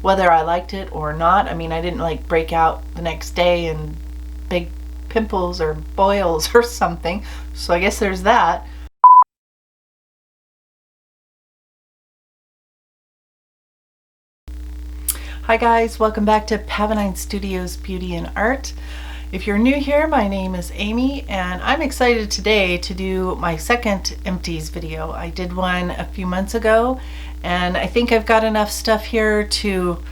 whether I liked it or not. I mean, I didn't like break out the next day and big pimples or boils or something, so I guess there's that. Hi guys, welcome back to Pavonine Studios Beauty and Art. If you're new here, my name is Amy and I'm excited today to do my second Empties video. I did one a few months ago and I think I've got enough stuff here to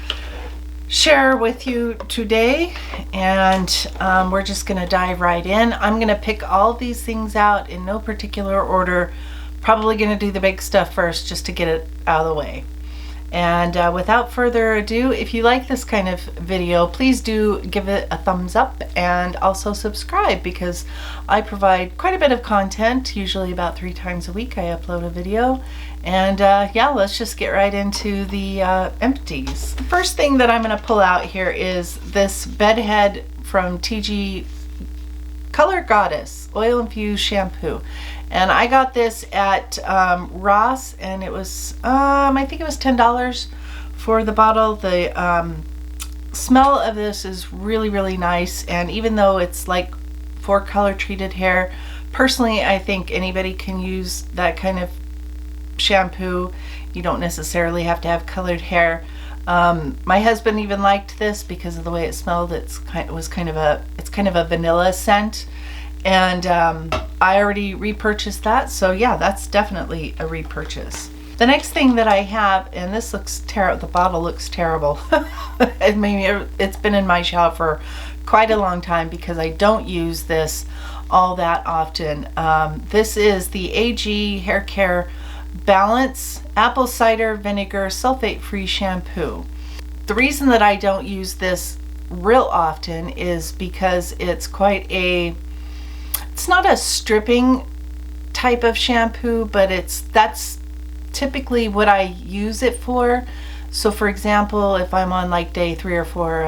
share with you today, and we're just gonna dive right in. I'm gonna pick all these things out in no particular order. Probably gonna do the big stuff first just to get it out of the way. And without further ado, if you like this kind of video, please do give it a thumbs up and also subscribe, because I provide quite a bit of content, usually about 3 times a week I upload a video. And yeah, let's just get right into the empties. The first thing that I'm going to pull out here is this bed head from TG Color Goddess Oil Infused Shampoo. And I got this at Ross, and it was, I think it was $10 for the bottle. The smell of this is really, really nice. And even though it's like for color treated hair, personally, I think anybody can use that kind of shampoo. You don't necessarily have to have colored hair. My husband even liked this because of the way it smelled. It's kind of a vanilla scent. And I already repurchased that, so yeah, that's definitely a repurchase. The next thing that I have, and this looks terrible, the bottle looks terrible. It's been in my shower for quite a long time because I don't use this all that often. This is the AG Hair Care Balance Apple Cider Vinegar Sulfate-Free Shampoo. The reason that I don't use this real often is because it's not a stripping type of shampoo, but that's typically what I use it for. So for example, if I'm on like day 3 or 4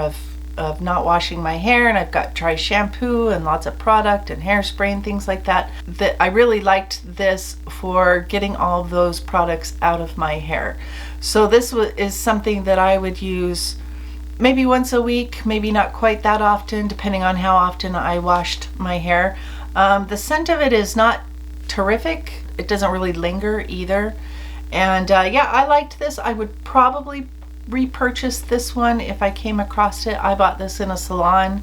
of not washing my hair and I've got dry shampoo and lots of product and hairspray and things like that, I really liked this for getting all of those products out of my hair. So this is something that I would use maybe once a week, maybe not quite that often, depending on how often I washed my hair. The scent of it is not terrific. It doesn't really linger either. And yeah, I liked this. I would probably repurchase this one if I came across it. I bought this in a salon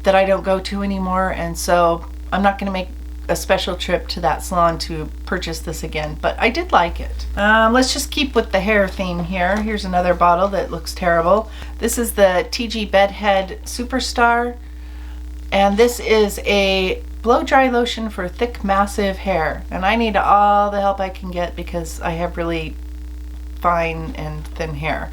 that I don't go to anymore, and so I'm not going to make a special trip to that salon to purchase this again, but I did like it. Let's just keep with the hair theme here. Here's another bottle that looks terrible. This is the TG Bedhead Superstar, and this is a blow dry lotion for thick, massive hair, and I need all the help I can get because I have really fine and thin hair.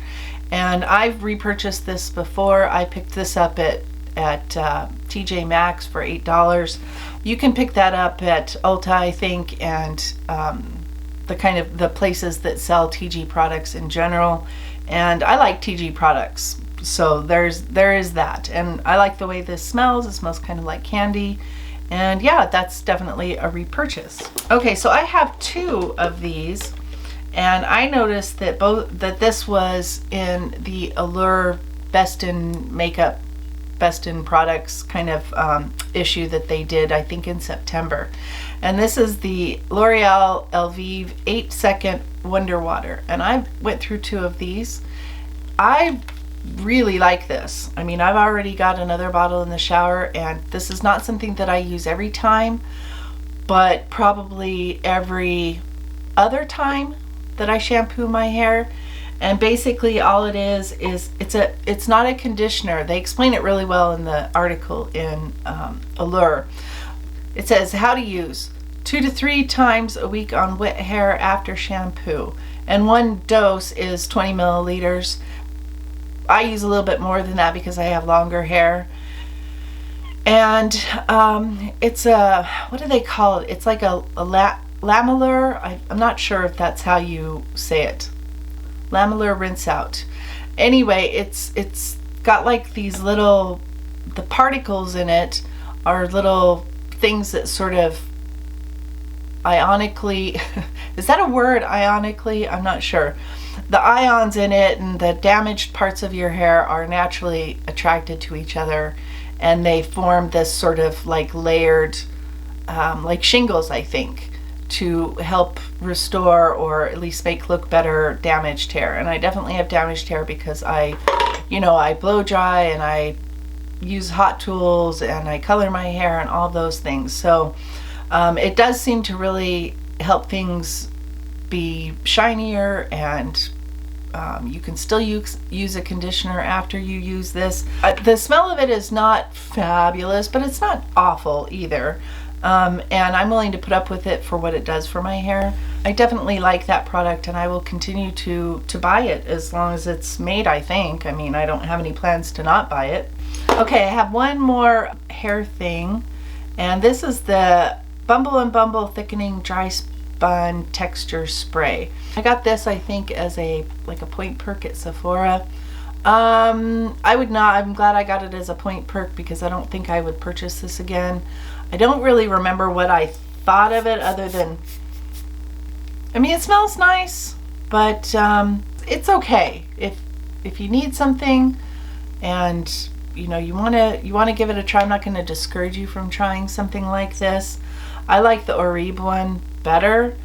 And I've repurchased this before. I picked this up at TJ Maxx for $8. You can pick that up at Ulta, I think, and the places that sell TG products in general. And I like TG products, so there is that. And I like the way this smells. It smells kind of like candy. And yeah, that's definitely a repurchase. Okay, so I have 2 of these, and I noticed that this was in the Allure Best in Makeup, Best in Products kind of issue that they did, I think in September. And this is the L'Oreal Elvive 8-Second Wonder Water, and I went through 2 of these. I really like this. I mean, I've already got another bottle in the shower, and this is not something that I use every time, but probably every other time that I shampoo my hair. And basically all it is it's not a conditioner. They explain it really well in the article in Allure. It says how to use 2 to 3 times a week on wet hair after shampoo, and 1 dose is 20 milliliters. I use a little bit more than that because I have longer hair. And it's a, what do they call it? It's like a lamellar. I'm not sure if that's how you say it. Lamellar rinse out. Anyway, it's got like these little, the particles in it are little things that sort of ionically, is that a word, ionically? I'm not sure. the ions in it and the damaged parts of your hair are naturally attracted to each other, and they form this sort of like layered, like shingles, I think, to help restore or at least make look better damaged hair. And I definitely have damaged hair because I blow dry and I use hot tools and I color my hair and all those things. So it does seem to really help things be shinier, and you can still use a conditioner after you use this. The smell of it is not fabulous, but it's not awful either. And I'm willing to put up with it for what it does for my hair. I definitely like that product, and I will continue to buy it as long as it's made, I think. I mean, I don't have any plans to not buy it. Okay, I have one more hair thing, and this is the Bumble and Bumble Thickening Dry Spun Texture Spray. I got this, I think, as a point perk at Sephora. I would not. I'm glad I got it as a point perk because I don't think I would purchase this again. I don't really remember what I thought of it other than, I mean, it smells nice, but it's okay. If you need something and you want to give it a try, I'm not going to discourage you from trying something like this. I like the Oribe one better,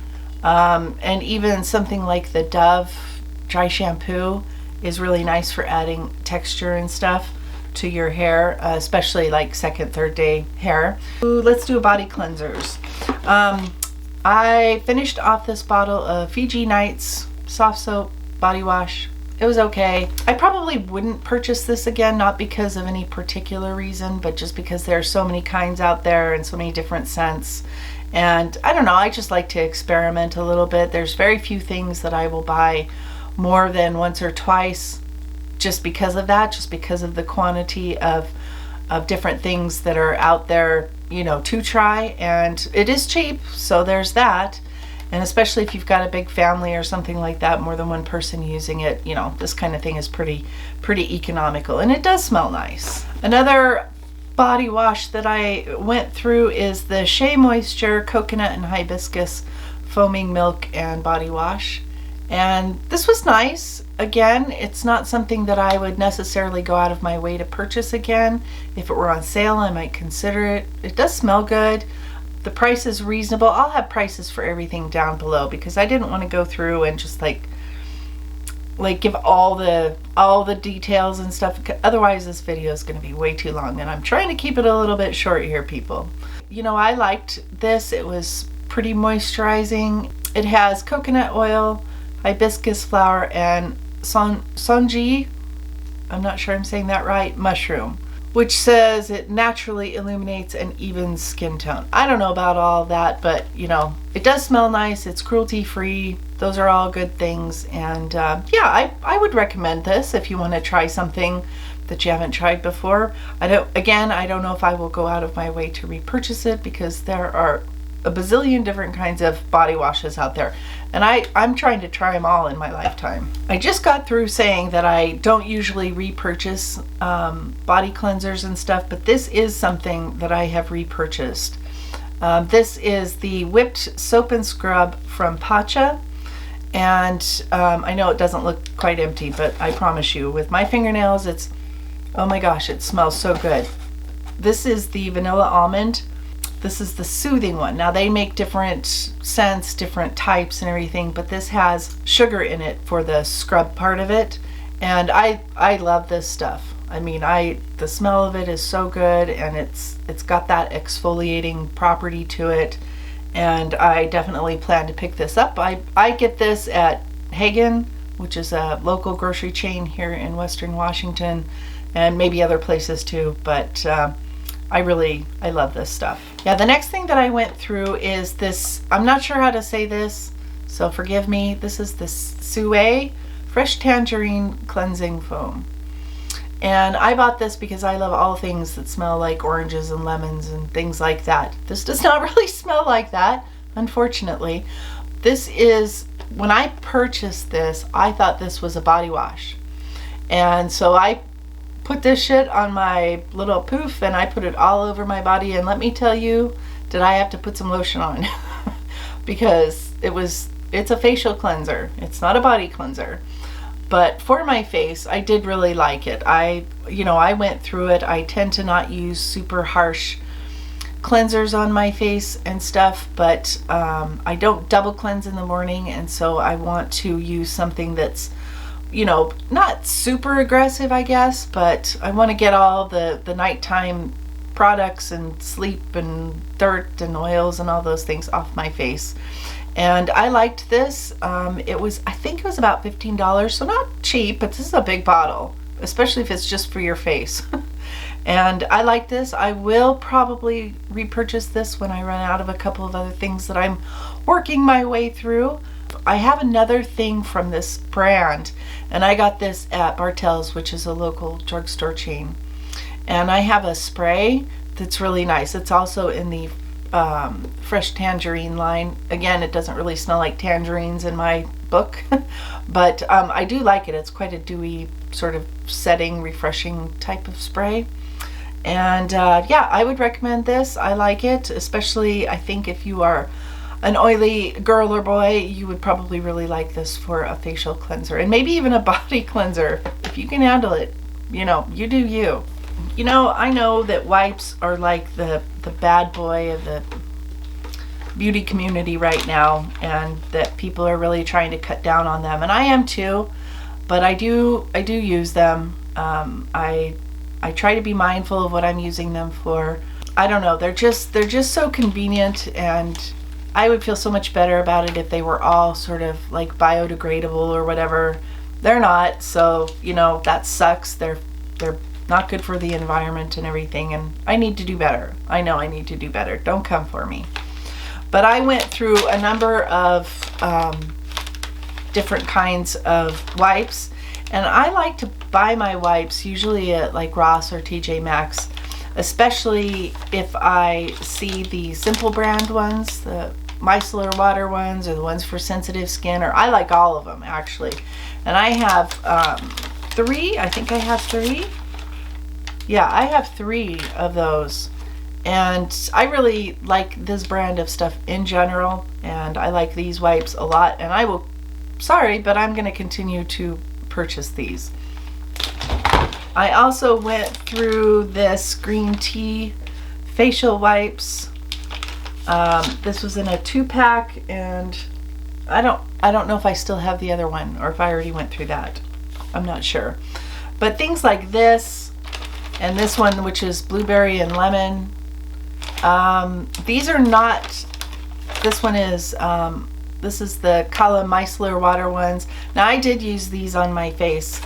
and even something like the Dove dry shampoo is really nice for adding texture and stuff to your hair, especially like second, third day hair. Ooh, let's do body cleansers. I finished off this bottle of Fiji Nights soft soap body wash. It was okay. I probably wouldn't purchase this again, not because of any particular reason, but just because there are so many kinds out there and so many different scents. And I don't know, I just like to experiment a little bit. There's very few things that I will buy more than once or twice, just because of that, just because of the quantity of different things that are out there, to try. And it is cheap, so there's that. And especially if you've got a big family or something like that, more than one person using it, this kind of thing is pretty economical, and it does smell nice. Another body wash that I went through is the Shea Moisture Coconut and Hibiscus Foaming Milk and Body Wash. And this was nice. Again, it's not something that I would necessarily go out of my way to purchase again. If it were on sale, I might consider it. It does smell good. The price is reasonable. I'll have prices for everything down below because I didn't want to go through and just like give all the details and stuff. Otherwise, this video is going to be way too long, and I'm trying to keep it a little bit short here, people. I liked this. It was pretty moisturizing. It has coconut oil, hibiscus flower, and sonji, I'm not sure I'm saying that right, mushroom, which says it naturally illuminates and evens skin tone. I don't know about all that, but it does smell nice. It's cruelty free. Those are all good things. And yeah, I would recommend this if you want to try something that you haven't tried before. I don't know if I will go out of my way to repurchase it because there are a bazillion different kinds of body washes out there, and I'm trying to try them all in my lifetime. I just got through saying that I don't usually repurchase body cleansers and stuff, but this is something that I have repurchased. This is the Whipped Soap and Scrub from Pacha, and I know it doesn't look quite empty, but I promise you, with my fingernails, oh my gosh, it smells so good. This is the Vanilla Almond. This is the soothing one. Now they make different scents, different types and everything, but this has sugar in it for the scrub part of it. And I love this stuff. I mean, the smell of it is so good, and it's got that exfoliating property to it. And I definitely plan to pick this up. I get this at Hagen, which is a local grocery chain here in Western Washington, and maybe other places too, but I love this stuff. Yeah, the next thing that I went through is this, I'm not sure how to say this, so forgive me. This is the Sue Fresh Tangerine Cleansing Foam. And I bought this because I love all things that smell like oranges and lemons and things like that. This does not really smell like that, unfortunately. This is, when I purchased this, I thought this was a body wash. And so I put this shit on my little poof and I put it all over my body, and let me tell you, did I have to put some lotion on because it's a facial cleanser. It's not a body cleanser. but for my face, I did really like it. I went through it. I tend to not use super harsh cleansers on my face and stuff, but I don't double cleanse in the morning, and so I want to use something that's, not super aggressive, I guess, but I want to get all the nighttime products and sleep and dirt and oils and all those things off my face. And I liked this. I think it was about $15, so not cheap, but this is a big bottle, especially if it's just for your face. And I like this. I will probably repurchase this when I run out of a couple of other things that I'm working my way through. I have another thing from this brand, and I got this at Bartell's, which is a local drugstore chain. And I have a spray that's really nice. It's also in the fresh tangerine line. Again, it doesn't really smell like tangerines in my book, but I do like it. It's quite a dewy, sort of setting, refreshing type of spray. And yeah, I would recommend this. I like it, especially I think if you are an oily girl or boy, you would probably really like this for a facial cleanser, and maybe even a body cleanser if you can handle it. You do you. I know that wipes are like the bad boy of the beauty community right now, and that people are really trying to cut down on them, and I am too, but I do use them. I try to be mindful of what I'm using them for. I don't know, they're just so convenient, and I would feel so much better about it if they were all sort of like biodegradable or whatever. They're not, so that sucks. They're not good for the environment and everything, and I need to do better. I know I need to do better. Don't come for me. But I went through a number of different kinds of wipes, and I like to buy my wipes usually at like Ross or TJ Maxx, especially if I see the Simple brand ones, the micellar water ones, or the ones for sensitive skin, or I like all of them actually. And I have 3, I think I have 3. Yeah, I have 3 of those, and I really like this brand of stuff in general, and I like these wipes a lot, and but I'm going to continue to purchase these. I also went through this green tea facial wipes. This was in a 2-pack, and I don't know if I still have the other one or if I already went through that. I'm not sure. But things like this, and this one, which is blueberry and lemon. These are not, this one is, this is the Kala micellar water ones. Now I did use these on my face,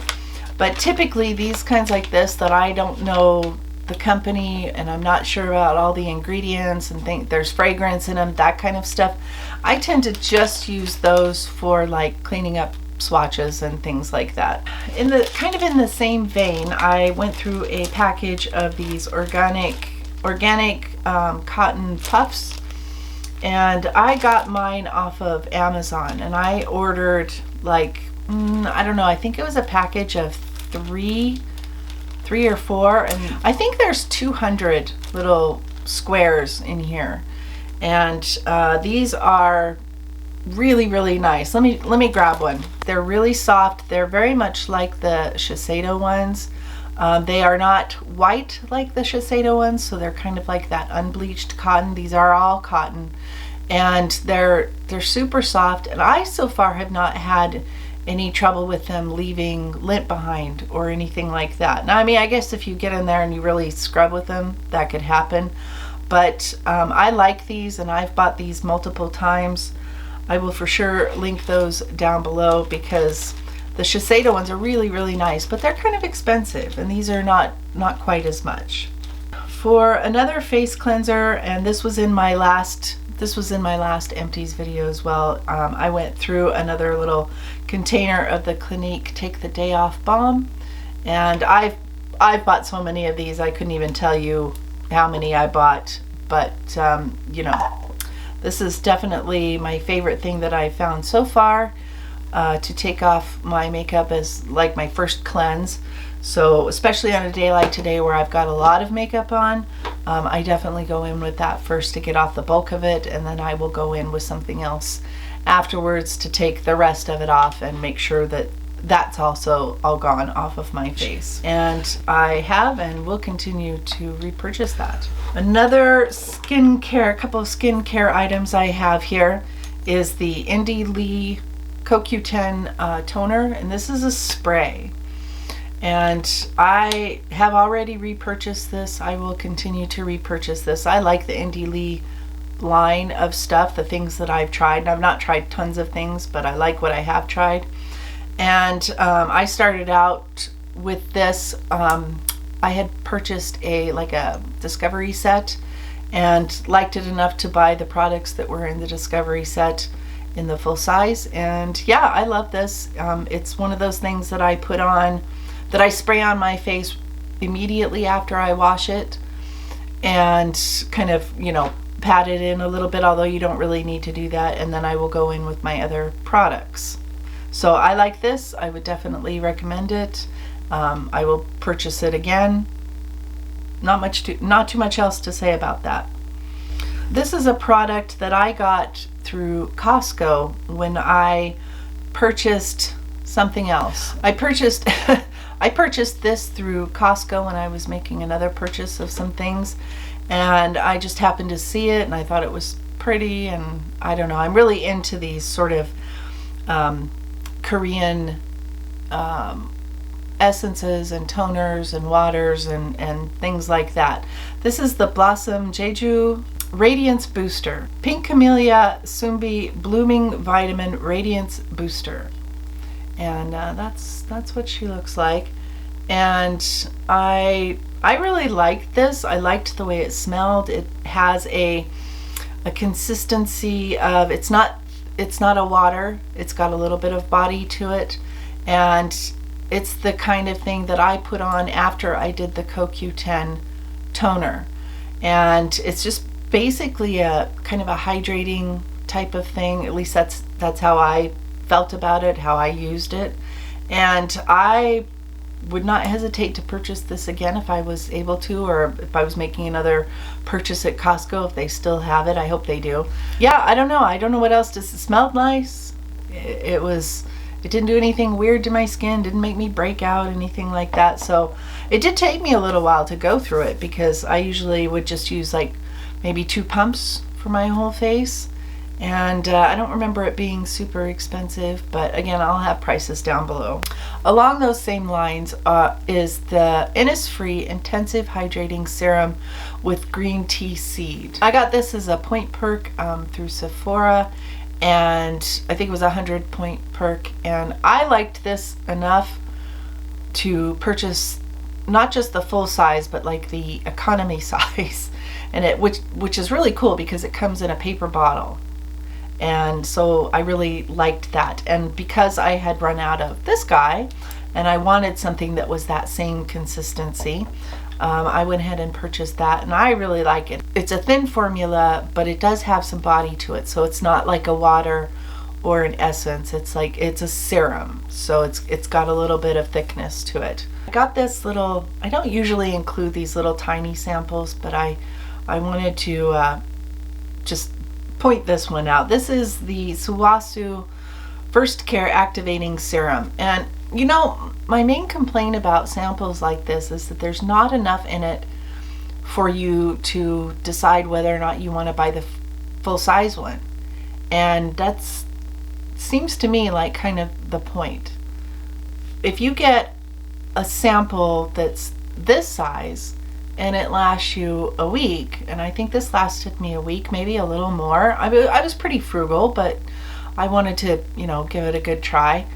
but typically these kinds like this that I don't know the company and I'm not sure about all the ingredients and think there's fragrance in them, that kind of stuff, I tend to just use those for like cleaning up swatches and things like that. In the same vein, I went through a package of these organic cotton puffs, and I got mine off of Amazon, and I ordered like I don't know, I think it was a package of 3 or 4, and I think there's 200 little squares in here, and these are really nice. Let me grab one. They're really soft. They're very much like the Shiseido ones. They are not white like the Shiseido ones, so they're kind of like that unbleached cotton. These are all cotton, and they're super soft, and I so far have not had any trouble with them leaving lint behind or anything like that. Now, I mean, I guess if you get in there and you really scrub with them, that could happen, but I like these, and I've bought these multiple times. I will for sure link those down below, because the Shiseido ones are really nice, but they're kind of expensive, and these are not quite as much. For another face cleanser, and this was in my last Empties video as well, I went through another little container of the Clinique Take the Day Off Balm, and I've bought so many of these I couldn't even tell you how many I bought, but this is definitely my favorite thing that I've found so far to take off my makeup as like my first cleanse. So especially on a day like today where I've got a lot of makeup on, I definitely go in with that first to get off the bulk of it, and then I will go in with something else afterwards to take the rest of it off and make sure that that's also all gone off of my face. And I have and will continue to repurchase that. Another skincare, a couple of skincare items I have here is the Indie Lee CoQ10 toner, and this is a spray. And I have already repurchased this. I will continue to repurchase this. I like the Indie Lee line of stuff, the things that I've tried. And I've not tried tons of things, but I like what I have tried. And I started out with this. I had purchased a discovery set and liked it enough to buy the products that were in the discovery set in the full size. And yeah, I love this. It's one of those things that I put on, that I spray on my face immediately after I wash it, and kind of, pat it in a little bit, although you don't really need to do that, and then I will go in with my other products. So I like this. I would definitely recommend it. I will purchase it again. Not too much else to say about that. This is a product that I got through Costco when I purchased something else. I purchased this through Costco when I was making another purchase of some things, and I just happened to see it and I thought it was pretty, and I don't know, I'm really into these sort of Korean essences and toners and waters and things like that. This is the Blossom Jeju Radiance Booster, Pink Camellia Sumbi Blooming Vitamin Radiance Booster. And that's what she looks like. And I really liked this. I liked the way it smelled. It has a consistency of, it's not a water. It's got a little bit of body to it, and it's the kind of thing that I put on after I did the CoQ10 toner. And it's just basically a kind of a hydrating type of thing. At least that's how I felt about it, how I used it. And I would not hesitate to purchase this again if I was able to, or if I was making another purchase at Costco, if they still have it. I hope they do. Yeah, I don't know what else. Does it smell nice? It didn't do anything weird to my skin, didn't make me break out, anything like that. So it did take me a little while to go through it, because I usually would just use like maybe 2 pumps for my whole face. And I don't remember it being super expensive, but again, I'll have prices down below. Along those same lines is the Innisfree Intensive Hydrating Serum with Green Tea Seed. I got this as a point perk through Sephora, and I think it was 100 point perk, and I liked this enough to purchase not just the full size, but like the economy size, and which is really cool because it comes in a paper bottle. And so I really liked that. And because I had run out of this guy and I wanted something that was that same consistency, I went ahead and purchased that, and I really like it. It's a thin formula, but it does have some body to it. So it's not like a water or an essence. It's a serum. So it's got a little bit of thickness to it. I got this little, I don't usually include these little tiny samples, but I wanted to just point this one out. This is the Suwasu First Care Activating Serum. And my main complaint about samples like this is that there's not enough in it for you to decide whether or not you want to buy the full size one. And that seems to me like kind of the point. If you get a sample that's this size and it lasts you a week, and I think this lasted me a week, maybe a little more. I was pretty frugal, but I wanted to, give it a good try.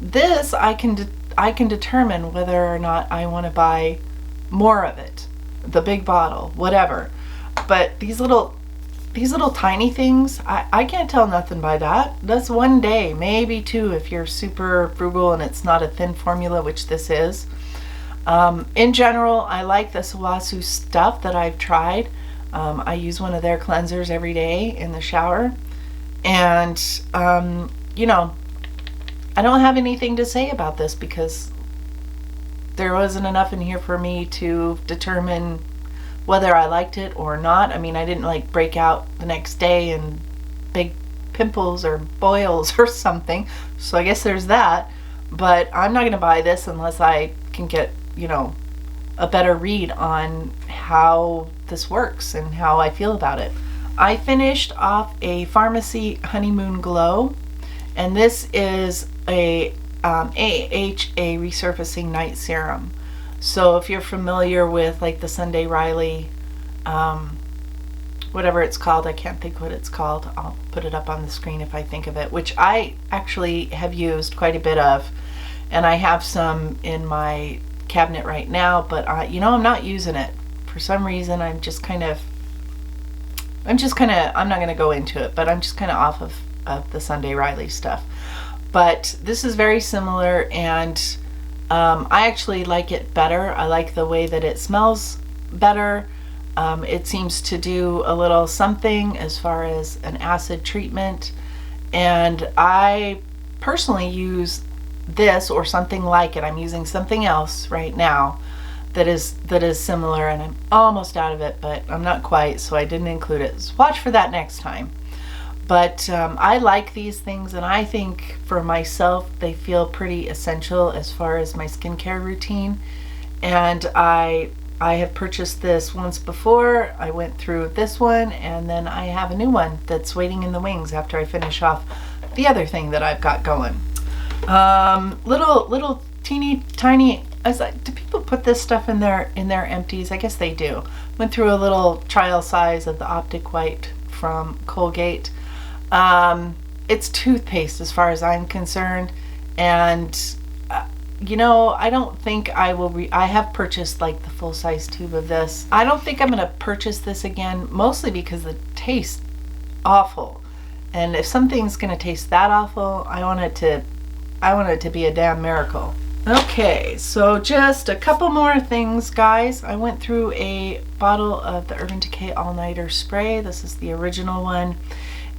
This, I can determine whether or not I want to buy more of it, the big bottle, whatever. But these little tiny things, I can't tell nothing by that. That's 1 day, maybe 2 if you're super frugal and it's not a thin formula, which this is. In general, I like the Suwasu stuff that I've tried. I use one of their cleansers every day in the shower. And, I don't have anything to say about this because there wasn't enough in here for me to determine whether I liked it or not. I mean, I didn't break out the next day in big pimples or boils or something. So I guess there's that. but I'm not going to buy this unless I can get, you know, a better read on how this works and how I feel about it. I finished off a Pharmacy Honeymoon Glow, and this is a AHA resurfacing night serum. So if you're familiar with like the Sunday Riley, whatever it's called, I can't think what it's called. I'll put it up on the screen if I think of it, which I actually have used quite a bit of, and I have some in my cabinet right now, but you know, I'm not using it for some reason. I'm not going to go into it, but I'm just kind of off of the Sunday Riley stuff. But this is very similar, and I actually like it better. I like the way that it smells better. It seems to do a little something as far as an acid treatment, and I personally use this or something like it. I'm using something else right now that is similar, and I'm almost out of it, but I'm not quite, so I didn't include it. So watch for that next time. But I like these things, and I think for myself they feel pretty essential as far as my skincare routine. And I have purchased this once before. I went through this one, and then I have a new one that's waiting in the wings after I finish off the other thing that I've got going. Little teeny tiny, I was like, do people put this stuff in their empties? I guess they do. Went through a little trial size of the Optic White from Colgate. It's toothpaste as far as I'm concerned, and you know, I don't think I will I have purchased like the full-size tube of this. I don't think I'm going to purchase this again, mostly because the taste awful, and if something's going to taste that awful, I want it to be a damn miracle. Okay, so just a couple more things, guys. I went through a bottle of the Urban Decay All-Nighter Spray. This is the original one,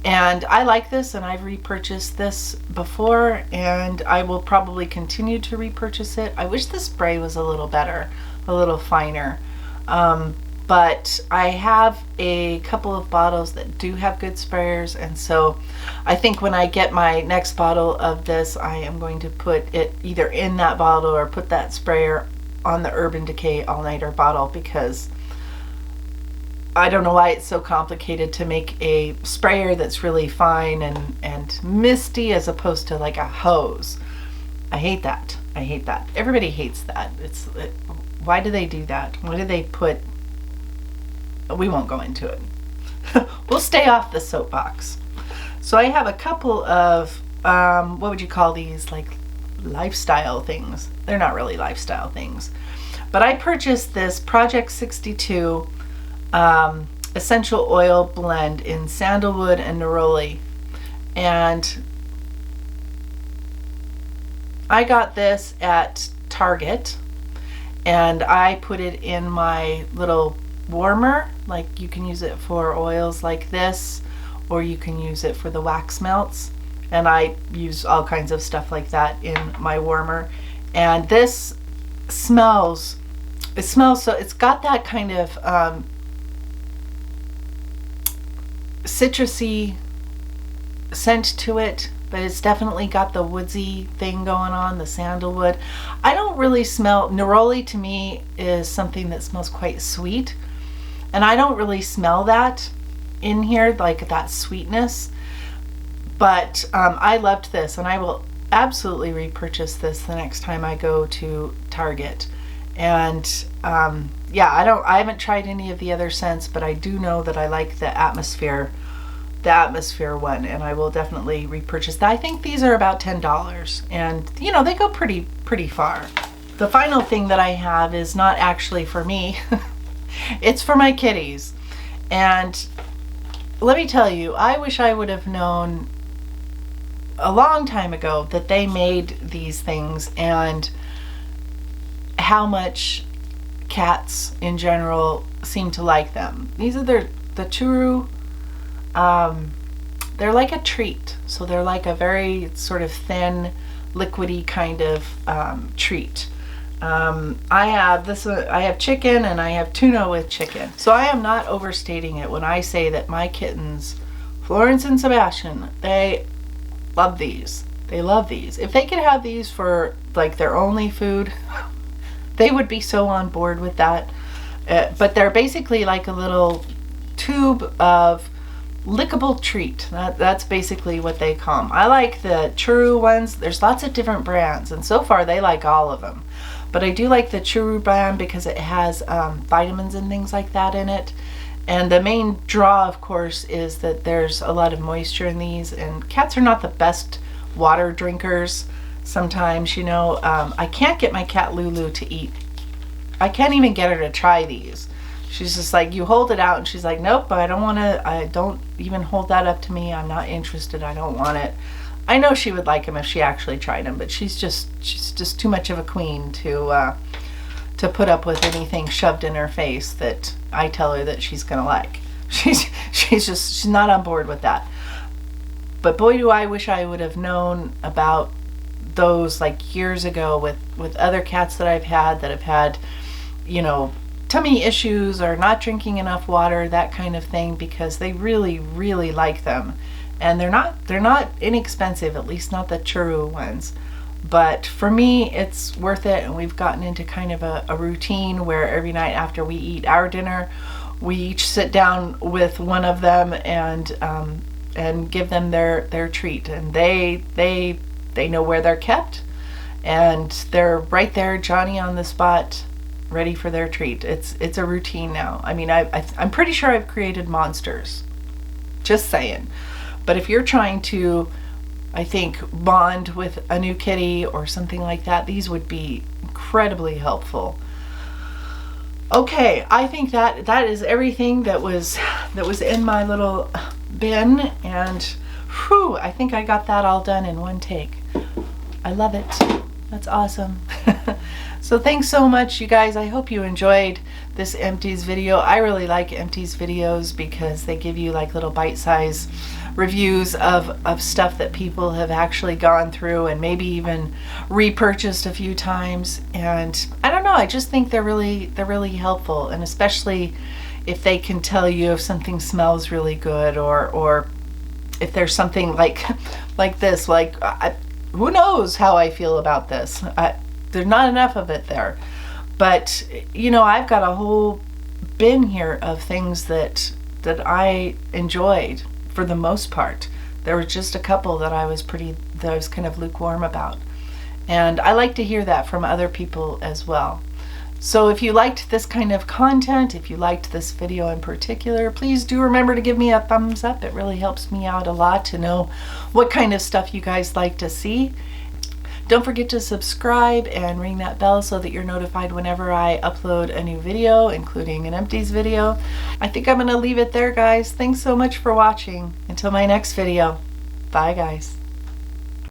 and I like this, and I've repurchased this before, and I will probably continue to repurchase it. I wish the spray was a little better, a little finer, but I have a couple of bottles that do have good sprayers, and so I think when I get my next bottle of this, I am going to put it either in that bottle or put that sprayer on the Urban Decay All-Nighter bottle, because I don't know why it's so complicated to make a sprayer that's really fine and misty as opposed to like a hose. I hate that. I hate that. Everybody hates that. Why do they do that? Why do they put... We won't go into it. We'll stay off the soapbox. So I have a couple of, what would you call these? Like lifestyle things. They're not really lifestyle things. But I purchased this Project 62 essential oil blend in sandalwood and neroli. And I got this at Target, and I put it in my little warmer. Like, you can use it for oils like this, or you can use it for the wax melts, and I use all kinds of stuff like that in my warmer. And this smells, so it's got that kind of citrusy scent to it, but it's definitely got the woodsy thing going on, the sandalwood. I don't really smell, neroli to me is something that smells quite sweet, and I don't really smell that in here, like that sweetness. But I loved this, and I will absolutely repurchase this the next time I go to Target. And yeah, I haven't tried any of the other scents, but I do know that I like the atmosphere one, and I will definitely repurchase that. I think these are about $10, and you know, they go pretty far. The final thing that I have is not actually for me. It's for my kitties. And let me tell you, I wish I would have known a long time ago that they made these things, and how much cats in general seem to like them. These are the Churu. They're like a treat, so they're like a very sort of thin, liquidy kind of treat. I have chicken, and I have tuna with chicken. So I am not overstating it when I say that my kittens, Florence and Sebastian, they love these. They love these. If they could have these for like their only food, they would be so on board with that. But they're basically like a little tube of lickable treat. That's basically what they call them. I like the Churu ones. There's lots of different brands, and so far they like all of them. But I do like the Churu brand because it has vitamins and things like that in it. And the main draw, of course, is that there's a lot of moisture in these, and cats are not the best water drinkers sometimes, you know. I can't get my cat Lulu to eat. I can't even get her to try these. She's just like, you hold it out, and she's like, nope, I don't want to, I don't even hold that up to me. I'm not interested. I don't want it. I know she would like them if she actually tried them, but she's just too much of a queen to put up with anything shoved in her face that I tell her that she's gonna like. She's not on board with that. But boy, do I wish I would have known about those like years ago with other cats that I've had that have had, you know, tummy issues or not drinking enough water, that kind of thing, because they really, really like them. And they're not inexpensive, at least not the Churu ones. But for me, it's worth it, and we've gotten into kind of a routine where every night after we eat our dinner, we each sit down with one of them and give them their treat, and they know where they're kept, and they're right there, Johnny on the spot, ready for their treat. It's a routine now. I mean, I'm pretty sure I've created monsters. Just saying. But if you're trying to, I think, bond with a new kitty or something like that, these would be incredibly helpful. Okay, I think that is everything that was in my little bin, and whew, I think I got that all done in one take. I love it. That's awesome. So thanks so much, you guys. I hope you enjoyed this Empties video. I really like Empties videos because they give you like little bite-sized reviews of stuff that people have actually gone through and maybe even repurchased a few times. And I don't know, I just think they're really helpful, and especially if they can tell you if something smells really good, or if there's something like this, like who knows how I feel about this. There's not enough of it there, but you know, I've got a whole bin here of things that I enjoyed. For the most part, there were just a couple that I was kind of lukewarm about, and I like to hear that from other people as well. So if you liked this kind of content, if you liked this video in particular, please do remember to give me a thumbs up. It really helps me out a lot to know what kind of stuff you guys like to see. Don't forget to subscribe and ring that bell so that you're notified whenever I upload a new video, including an Empties video. I think I'm going to leave it there, guys. Thanks so much for watching. Until my next video. Bye, guys.